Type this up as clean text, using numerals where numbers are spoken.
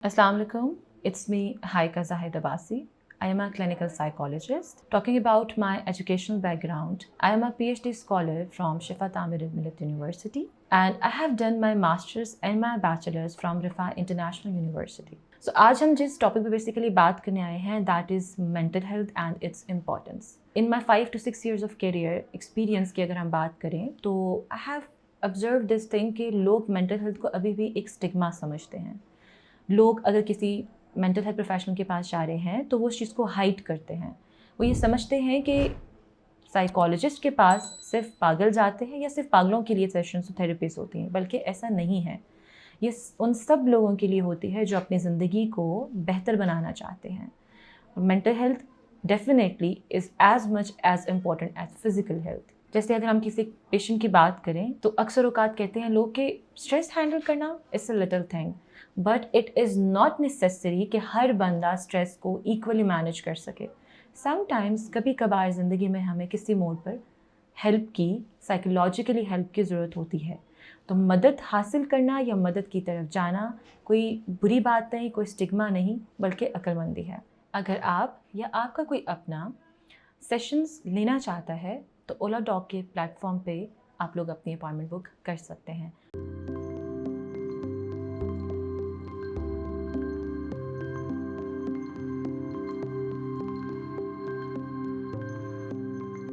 Assalamu alaikum. It's me, Haika Zahid Abbasi. I am a clinical psychologist. Talking about my educational background, I am a PhD scholar from Shifa Tamir Millet University, and I have done my master's and my bachelor's from Rifa International University. So आज हम जिस topic पे basically बात करने आए हैं that is mental health and it's importance. In my 5 to 6 years of career experience की अगर हम बात करें तो I have observe this thing कि लोग मेंटल हेल्थ को अभी भी एक स्टिग्मा समझते हैं. लोग अगर किसी मेंटल हेल्थ प्रोफेशनल के पास जा रहे हैं तो वो उस चीज़ को हाइड करते हैं. वो ये समझते हैं कि साइकोलॉजिस्ट के पास सिर्फ पागल जाते हैं या सिर्फ पागलों के लिए सेशंस थेरेपीज होती हैं, बल्कि ऐसा नहीं है. ये उन सब लोगों के लिए होती है जो अपनी ज़िंदगी को बेहतर बनाना चाहते हैं. Mental health definitely is as much as important as physical health. जैसे अगर हम किसी पेशेंट की बात करें तो अक्सर औकात कहते हैं लोग कि स्ट्रेस हैंडल करना it's a little thing, but it is not necessary कि हर बंदा स्ट्रेस को इक्वली मैनेज कर सके. समटाइम्स कभी कभार ज़िंदगी में हमें किसी मोड पर हेल्प की, साइकोलॉजिकली हेल्प की ज़रूरत होती है. तो मदद हासिल करना या मदद की तरफ जाना कोई बुरी बात नहीं, कोई स्टिग्मा नहीं, बल्कि अक्लमंदी है. अगर आप या आपका कोई अपना सेशंस लेना चाहता है तो ओला डॉग के प्लेटफॉर्म पे आप लोग अपनी अपॉइंटमेंट बुक कर सकते हैं.